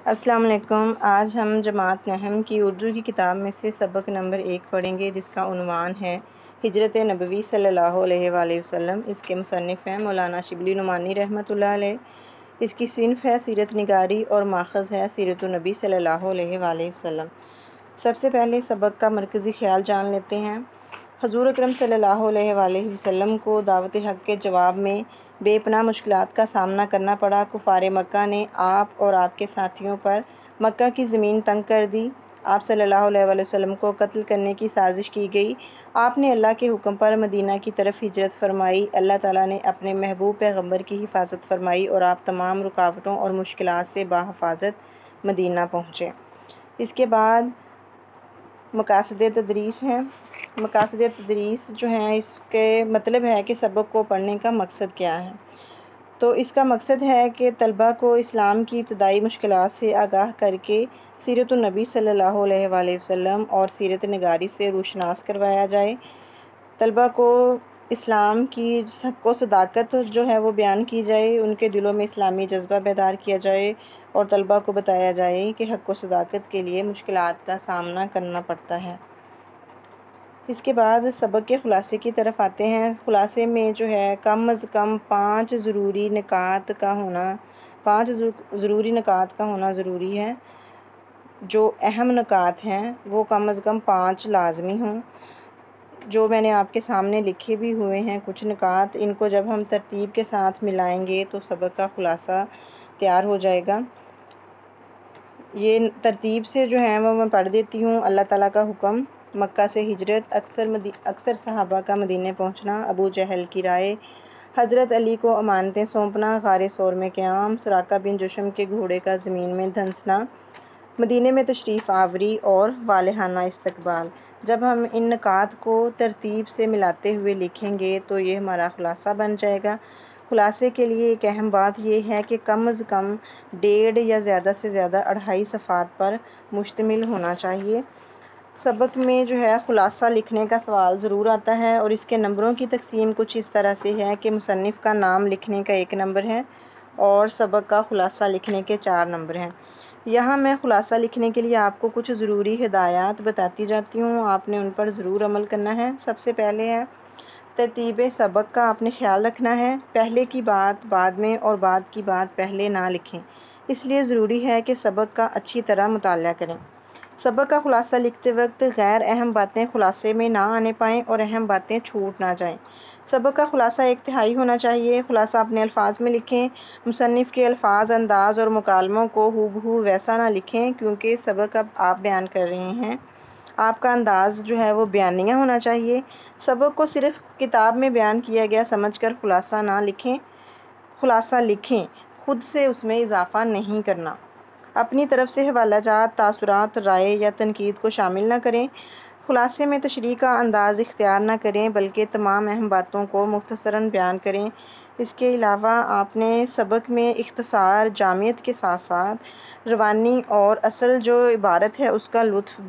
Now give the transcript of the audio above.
السلام علیکم۔ آج ہم جماعت نحم کی اردو کی کتاب میں سے سبق نمبر 1 پڑھیں گے، جس کا عنوان ہے ہجرت نبوی صلی اللہ علیہ وآلہ وسلم۔ اس کے مصنف ہیں مولانا شبلی نعمانی رحمۃ اللہ علیہ۔ اس کی صنف ہے سیرت نگاری اور ماخذ ہے سیرت النبی صلی اللہ علیہ وآلہ وسلم۔ سب سے پہلے سبق کا مرکزی خیال جان لیتے ہیں۔ حضور اکرم صلی اللہ علیہ وآلہ وسلم کو دعوت حق کے جواب میں بے پناہ مشکلات کا سامنا کرنا پڑا۔ کفار مکہ نے آپ اور آپ کے ساتھیوں پر مکہ کی زمین تنگ کر دی۔ آپ صلی اللہ علیہ وآلہ وسلم کو قتل کرنے کی سازش کی گئی۔ آپ نے اللہ کے حکم پر مدینہ کی طرف ہجرت فرمائی۔ اللہ تعالیٰ نے اپنے محبوب پیغمبر کی حفاظت فرمائی اور آپ تمام رکاوٹوں اور مشکلات سے بحفاظت مدینہ پہنچے۔ اس کے بعد مقاصد تدریس ہیں۔ مقاصد تدریس جو ہیں، اس کے مطلب ہے کہ سبق کو پڑھنے کا مقصد کیا ہے۔ تو اس کا مقصد ہے کہ طلبہ کو اسلام کی ابتدائی مشکلات سے آگاہ کر کے سیرت النبی صلی اللہ علیہ وآلہ وسلم اور سیرت نگاری سے روشناس کروایا جائے۔ طلبہ کو اسلام کی حق و صداقت جو ہے وہ بیان کی جائے، ان کے دلوں میں اسلامی جذبہ بیدار کیا جائے اور طلبہ کو بتایا جائے کہ حق و صداقت کے لیے مشکلات کا سامنا کرنا پڑتا ہے۔ اس کے بعد سبق کے خلاصے کی طرف آتے ہیں۔ خلاصے میں جو ہے کم از کم 5 ضروری نکات کا ہونا ضروری ہے۔ جو اہم نکات ہیں وہ کم از کم 5 لازمی ہوں، جو میں نے آپ کے سامنے لکھے بھی ہوئے ہیں کچھ نکات۔ ان کو جب ہم ترتیب کے ساتھ ملائیں گے تو سبق کا خلاصہ تیار ہو جائے گا۔ یہ ترتیب سے جو ہے وہ میں پڑھ دیتی ہوں۔ اللہ تعالیٰ کا حکم، مکہ سے ہجرت، اکثر صحابہ کا مدینے پہنچنا، ابو جہل کی رائے، حضرت علی کو امانتیں سونپنا، غار ثور میں قیام، سراقہ بن جشم کے گھوڑے کا زمین میں دھنسنا، مدینے میں تشریف آوری اور والہانہ استقبال۔ جب ہم ان نکات کو ترتیب سے ملاتے ہوئے لکھیں گے تو یہ ہمارا خلاصہ بن جائے گا۔ خلاصے کے لیے ایک اہم بات یہ ہے کہ کم از کم 1.5 یا زیادہ سے زیادہ 2.5 صفحات پر مشتمل ہونا چاہیے۔ سبق میں جو ہے خلاصہ لکھنے کا سوال ضرور آتا ہے اور اس کے نمبروں کی تقسیم کچھ اس طرح سے ہے کہ مصنف کا نام لکھنے کا 1 نمبر ہے اور سبق کا خلاصہ لکھنے کے 4 نمبر ہیں۔ یہاں میں خلاصہ لکھنے کے لیے آپ کو کچھ ضروری ہدایات بتاتی جاتی ہوں، آپ نے ان پر ضرور عمل کرنا ہے۔ سب سے پہلے ہے ترتیب سبق کا آپ نے خیال رکھنا ہے۔ پہلے کی بات بعد میں اور بعد کی بات پہلے نہ لکھیں، اس لیے ضروری ہے کہ سبق کا اچھی طرح مطالعہ کریں۔ سبق کا خلاصہ لکھتے وقت غیر اہم باتیں خلاصے میں نہ آنے پائیں اور اہم باتیں چھوٹ نہ جائیں۔ سبق کا خلاصہ 1 تہائی ہونا چاہیے۔ خلاصہ اپنے الفاظ میں لکھیں۔ مصنف کے الفاظ، انداز اور مکالموں کو ہو بہو ویسا نہ لکھیں، کیونکہ سبق اب آپ بیان کر رہے ہیں۔ آپ کا انداز جو ہے وہ بیانیہ ہونا چاہیے۔ سبق کو صرف کتاب میں بیان کیا گیا سمجھ کر خلاصہ نہ لکھیں، خلاصہ لکھیں، خود سے اس میں اضافہ نہیں کرنا۔ اپنی طرف سے حوالہ جات، تاثرات، رائے یا تنقید کو شامل نہ کریں۔ خلاصے میں تشریح کا انداز اختیار نہ کریں، بلکہ تمام اہم باتوں کو مختصراً بیان کریں۔ اس کے علاوہ آپ نے سبق میں اختصار، جامعیت کے ساتھ ساتھ روانی اور اصل جو عبارت ہے اس کا لطف